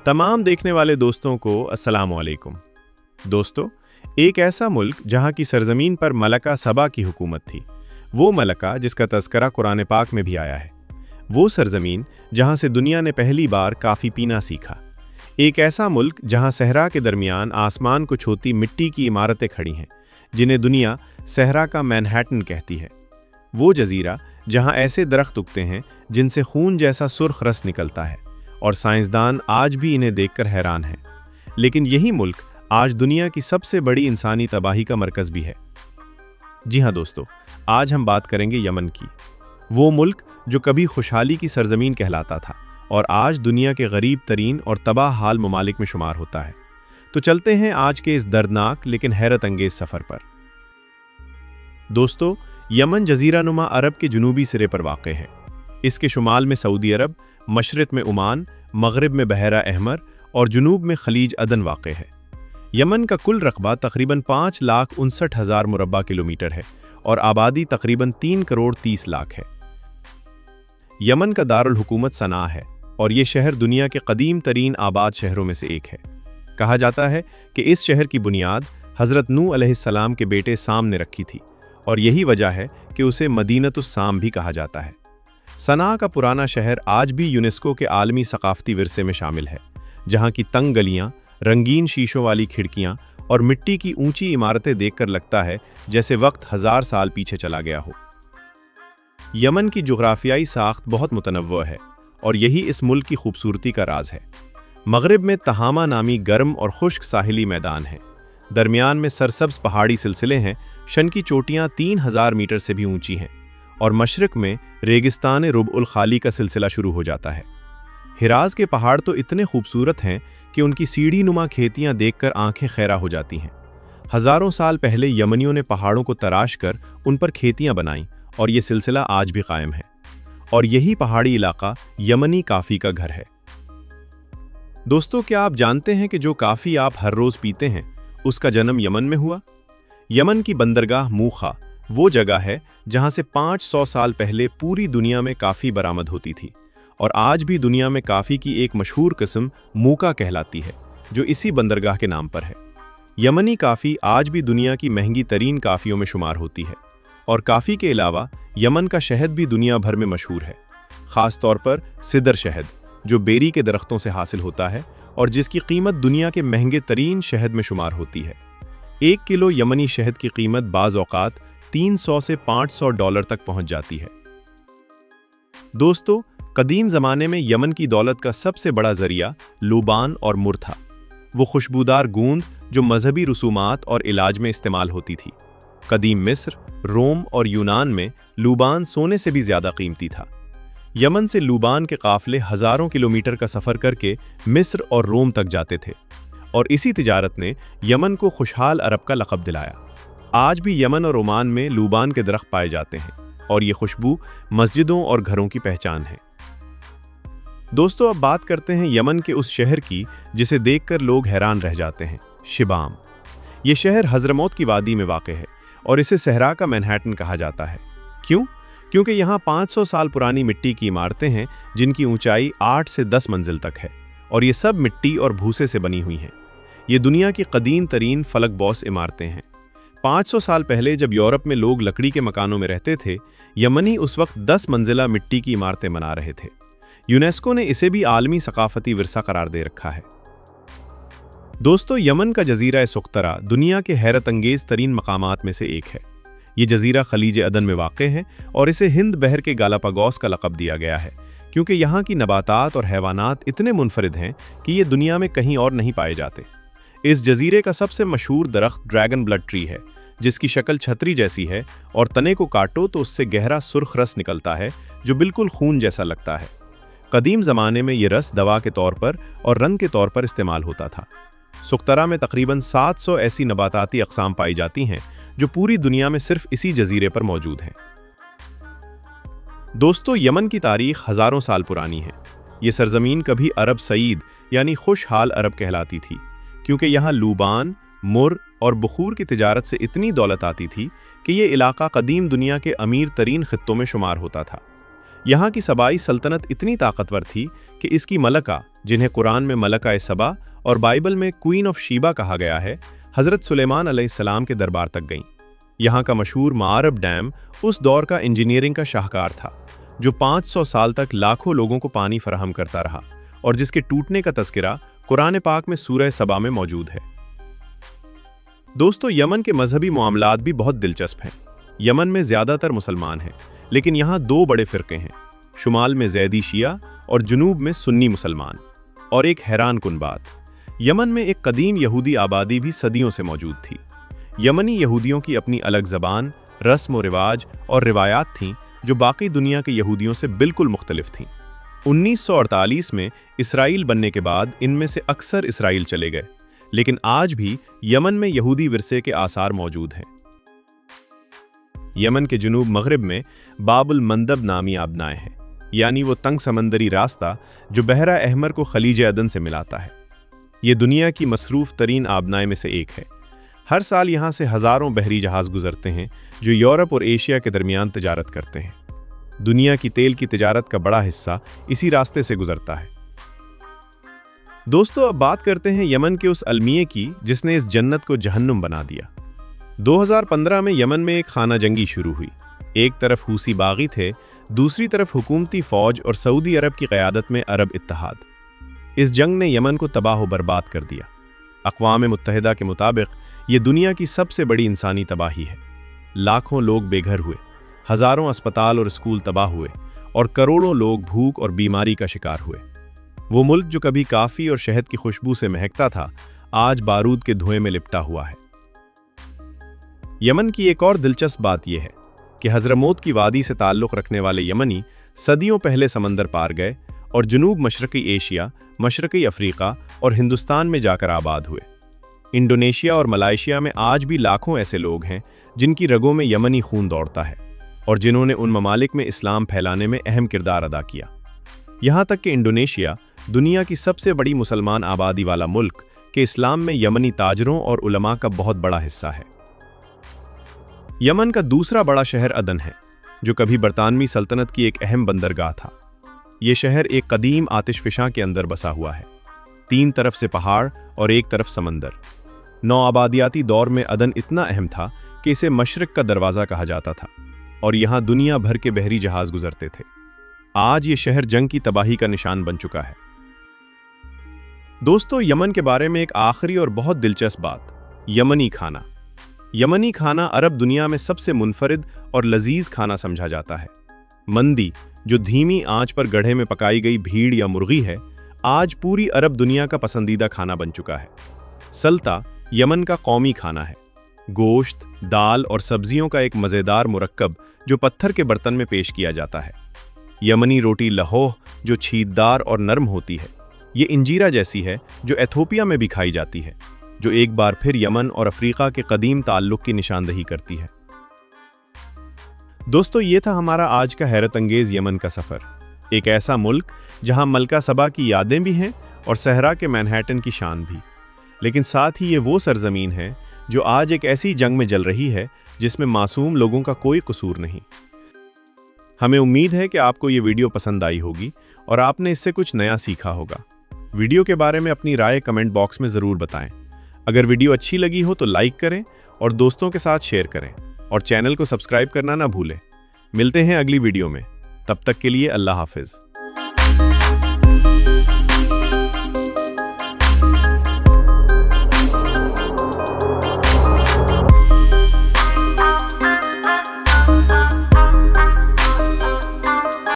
तमाम देखने वाले दोस्तों को अस्सलाम वालेकुम। दोस्तों, एक ऐसा मुल्क जहाँ की सरजमीन पर मलका सबा की हुकूमत थी, वो मलका जिसका तज़किरा कुरान पाक में भी आया है, वो सरजमीन जहाँ से दुनिया ने पहली बार काफ़ी पीना सीखा। एक ऐसा मुल्क जहाँ सहरा के दरमियान आसमान को छूती मिट्टी की इमारतें खड़ी हैं, जिन्हें दुनिया सहरा का मैनहट्टन कहती है। वो जजीरा जहाँ ऐसे दरख्त उगते हैं जिनसे खून जैसा सुर्ख रस निकलता है, और साइंसदान आज भी इन्हें देखकर हैरान हैं। लेकिन यही मुल्क आज दुनिया की सबसे बड़ी इंसानी तबाही का मरकज़ भी है। जी हाँ दोस्तों, आज हम बात करेंगे यमन की। वो मुल्क जो कभी खुशहाली की सरजमीन कहलाता था और आज दुनिया के गरीब तरीन और तबाह हाल ममालिक में शुमार होता है। तो चलते हैं आज के इस दर्दनाक लेकिन हैरत अंगेज सफ़र पर। दोस्तों, यमन जजीरा नुमा अरब के जनूबी सिरे पर वाक़ है। इसके शुमाल में सऊदी अरब, मशरिक़ में ओमान, मगरिब में बहरा अहमर और जुनूब में खलीज अदन वाक़ है। यमन का कुल रकबा तकरीबन 5,59,000 मुरब्बा किलोमीटर है और आबादी तकरीबन 3,30,00,000 है। यमन का दारुल हुकूमत सना है और ये शहर दुनिया के कदीम तरीन आबाद शहरों में से एक है। कहा जाता है कि इस शहर की बुनियाद हज़रत नूह अलैहिस्सलाम के बेटे साम ने रखी थी और यही वजह है कि उसे मदीनतुस साम भी कहा जाता है। सना का पुराना शहर आज भी यूनेस्को के आलमी सकाफ़ती विरसे में शामिल है, जहाँ की तंग गलियाँ, रंगीन शीशों वाली खिड़कियाँ और मिट्टी की ऊंची इमारतें देखकर लगता है जैसे वक्त 1000 साल पीछे चला गया हो। यमन की जुग़राफ़ियाई साख्त बहुत मुतनव्वअ है और यही इस मुल्क की खूबसूरती का राज है। मगरिब में तहामा नामी गर्म और खुश्क साहिली मैदान है। दरमियान में सरसब्ज़ पहाड़ी सिलसिले हैं, शन की चोटियाँ 3000 मीटर से भी ऊंची हैं, और मशरिक़ में रेगिस्तान रुबउल खाली का सिलसिला शुरू हो जाता है। हिराज के पहाड़ तो इतने खूबसूरत हैं कि उनकी सीढ़ी नुमा खेतियाँ देखकर आंखें खैरा हो जाती हैं। हज़ारों साल पहले यमनियों ने पहाड़ों को तराश कर उन पर खेतियाँ बनाईं और ये सिलसिला आज भी कायम है। और यही पहाड़ी इलाका यमनी काफ़ी का घर है। दोस्तों, क्या आप जानते हैं कि जो काफ़ी आप हर रोज़ पीते हैं उसका जन्म यमन में हुआ? यमन की बंदरगाह मूखा वो जगह है जहाँ से 500 साल पहले पूरी दुनिया में काफ़ी बरामद होती थी, और आज भी दुनिया में काफ़ी की एक मशहूर किस्म मूका कहलाती है, जो इसी बंदरगाह के नाम पर है। यमनी काफ़ी आज भी दुनिया की महंगी तरीन काफ़ियों में शुमार होती है, और काफ़ी के अलावा यमन का शहद भी दुनिया भर में मशहूर है, ख़ास तौर पर सिदर शहद, जो बेरी के दरख्तों से हासिल होता है और जिसकी कीमत दुनिया के महंगे तरीन शहद में शुमार होती है। 1 किलो यमनी शहद की कीमत बाज़ औक़ात $300 से $500 तक पहुंच जाती है। दोस्तों, कदीम ज़माने में यमन की दौलत का सबसे बड़ा ज़रिया लूबान और मुर था। वो खुशबूदार गूंद जो मजहबी रसूमात और इलाज में इस्तेमाल होती थी। कदीम मिस्र, रोम और यूनान में लूबान सोने से भी ज़्यादा कीमती था। यमन से लूबान के काफ़िले हज़ारों किलोमीटर का सफ़र करके मिस्र और रोम तक जाते थे, और इसी तिजारत ने यमन को खुशहाल अरब का लक़ब दिलाया। आज भी यमन और ओमान में लूबान के दरख्त पाए जाते हैं और ये खुशबू मस्जिदों और घरों की पहचान है। दोस्तों, अब बात करते हैं यमन के उस शहर की जिसे देखकर लोग हैरान रह जाते हैं, शिबाम। ये शहर हज़रमौत की वादी में वाक़ है और इसे सहरा का मैनहट्टन कहा जाता है। क्यों? क्योंकि यहाँ 500 साल पुरानी मिट्टी की इमारतें हैं जिनकी ऊंचाई 8 से 10 मंजिल तक है, और ये सब मिट्टी और भूसे से बनी हुई हैं। ये दुनिया की कदीम तरीन फलक बॉस इमारतें हैं। 500 साल पहले जब यूरोप में लोग लकड़ी के मकानों में रहते थे, यमनी उस वक्त 10 मंजिला मिट्टी की इमारतें बना रहे थे। यूनेस्को ने इसे भी आलमी सकाफती विरसा करार दे रखा है। दोस्तों, यमन का जजीरा सुख्तरा दुनिया के हैरत अंगेज तरीन मकामात में से एक है। ये जजीरा खलीज अदन में वाक़ है और इसे हिंद बहर के गालापागोस का लक़ब दिया गया है, क्योंकि यहाँ की नबातात और हैवानात इतने मुनफरिद हैं कि ये दुनिया में कहीं और नहीं पाए जाते। इस जजीरे का सबसे मशहूर दरख्त ड्रैगन ब्लड ट्री है, जिसकी शक्ल छतरी जैसी है और तने को काटो तो उससे गहरा सुर्ख रस निकलता है जो बिल्कुल खून जैसा लगता है। कदीम ज़माने में ये रस दवा के तौर पर और रंग के तौर पर इस्तेमाल होता था। सुख्तरा में तकरीबन 700 ऐसी नबाताती अक़साम पाई जाती हैं जो पूरी दुनिया में सिर्फ इसी जजीरे पर मौजूद हैं। दोस्तों, यमन की तारीख़ हज़ारों साल पुरानी है। ये सरजमीन कभी अरब सईद यानी खुशहाल अरब कहलाती थी, क्योंकि यहाँ लूबान, मुर और बखूर की तिजारत से इतनी दौलत आती थी कि ये इलाका कदीम दुनिया के अमीर तरीन खित्तों में शुमार होता था। यहाँ की सबाई सल्तनत इतनी ताकतवर थी कि इसकी मलका, जिन्हें कुरान में मलका सबा और बाइबल में क्वीन ऑफ शीबा कहा गया है, हज़रत सुलेमान अलैहिस्सलाम के दरबार तक गईं। यहाँ का मशहूर मारब डैम उस दौर का इंजीनियरिंग का शाहकार था, जो 500 साल तक लाखों लोगों को पानी फराहम करता रहा और जिसके टूटने का तज़किरा कुरान पाक में सूरह सबा में मौजूद है। दोस्तों, यमन के मजहबी मामलात भी बहुत दिलचस्प हैं। यमन में ज़्यादातर मुसलमान हैं, लेकिन यहाँ दो बड़े फ़िरक़े हैं, शुमाल में ज़ैदी शिया और जुनूब में सुन्नी मुसलमान। और एक हैरान कुन बात, यमन में एक कदीम यहूदी आबादी भी सदियों से मौजूद थी। यमनी यहूदियों की अपनी अलग ज़बान, रस्म व रिवाज और रिवायात थीं जो बाकी दुनिया के यहूदियों से बिल्कुल मुख्तलिफ थीं। 1948 में इसराइल बनने के बाद इनमें से अक्सर इसराइल चले गए, लेकिन आज भी यमन में यहूदी विरसे के आसार मौजूद हैं। यमन के जुनूब मगरिब में बाबुल मंदब नामी आबनाएं हैं, यानी वो तंग समंदरी रास्ता जो बहरा अहमर को खलीज अदन से मिलाता है। ये दुनिया की मसरूफ़ तरीन आबनाएं में से एक है। हर साल यहाँ से हज़ारों बहरी जहाज़ गुजरते हैं जो यूरोप और एशिया के दरमियान तिजारत करते हैं। दुनिया की तेल की तिजारत का बड़ा हिस्सा इसी रास्ते से गुजरता है। दोस्तों, अब बात करते हैं यमन के उस अलमिये की जिसने इस जन्नत को जहन्नुम बना दिया। 2015 में यमन में एक खाना जंगी शुरू हुई। एक तरफ हूसी बागी थे, दूसरी तरफ हुकूमती फ़ौज और सऊदी अरब की क़यादत में अरब इत्तेहाद। इस जंग ने यमन को तबाह व बर्बाद कर दिया। अक़वाम मुत्तहिदा के मुताबिक ये दुनिया की सबसे बड़ी इंसानी तबाही है। लाखों लोग बेघर हुए, हज़ारों अस्पताल और स्कूल तबाह हुए और करोड़ों लोग भूख और बीमारी का शिकार हुए। वो मुल्क जो कभी काफ़ी और शहद की खुशबू से महकता था, आज बारूद के धुएं में लिपटा हुआ है। यमन की एक और दिलचस्प बात यह है कि हज़रमौत की वादी से ताल्लुक़ रखने वाले यमनी सदियों पहले समंदर पार गए और जुनूब मशरक़ी एशिया, मशरक़ी अफ़्रीका और हिंदुस्तान में जाकर आबाद हुए। इंडोनेशिया और मलाइशिया में आज भी लाखों ऐसे लोग हैं जिनकी रगों में यमनी खून दौड़ता है और जिन्होंने उन ममालिक में इस्लाम फैलाने में अहम किरदार अदा किया। यहाँ तक कि इंडोनेशिया, दुनिया की सबसे बड़ी मुसलमान आबादी वाला मुल्क, के इस्लाम में यमनी ताजरों और उलमा का बहुत बड़ा हिस्सा है। यमन का दूसरा बड़ा शहर अदन है, जो कभी बरतानवी सल्तनत की एक अहम बंदरगाह था। ये शहर एक कदीम आतिशफिशां के अंदर बसा हुआ है, 3 तरफ से पहाड़ और एक तरफ समंदर। नौआबादियाती दौर में अदन इतना अहम था कि इसे मशरिक का दरवाज़ा कहा जाता था और यहाँ दुनिया भर के बहरी जहाज़ गुजरते थे। आज ये शहर जंग की तबाही का निशान बन चुका है। दोस्तों, यमन के बारे में एक आखिरी और बहुत दिलचस्प बात, यमनी खाना। यमनी खाना अरब दुनिया में सबसे मुनफरिद और लजीज खाना समझा जाता है। मंदी, जो धीमी आंच पर गड्ढे में पकाई गई भीड़ या मुर्गी है, आज पूरी अरब दुनिया का पसंदीदा खाना बन चुका है। सल्ता यमन का कौमी खाना है, गोश्त, दाल और सब्जियों का एक मज़ेदार मुरक्कब जो पत्थर के बर्तन में पेश किया जाता है। यमनी रोटी लहोह, जो छीददार और नरम होती है, ये इंजीरा जैसी है जो एथोपिया में भी खाई जाती है, जो एक बार फिर यमन और अफ्रीका के कदीम ताल्लुक़ की निशानदही करती है। दोस्तों, ये था हमारा आज का हैरत अंगेज़ यमन का सफ़र। एक ऐसा मुल्क जहां मलका सबा की यादें भी हैं और सहरा के मैनहट्टन की शान भी, लेकिन साथ ही ये वो सरजमीन है जो आज एक ऐसी जंग में जल रही है जिसमें मासूम लोगों का कोई कसूर नहीं। हमें उम्मीद है कि आपको ये वीडियो पसंद आई होगी और आपने इससे कुछ नया सीखा होगा। वीडियो के बारे में अपनी राय कमेंट बॉक्स में ज़रूर बताएं। अगर वीडियो अच्छी लगी हो तो लाइक करें और दोस्तों के साथ शेयर करें और चैनल को सब्सक्राइब करना ना भूलें। मिलते हैं अगली वीडियो में, तब तक के लिए अल्लाह हाफिज़।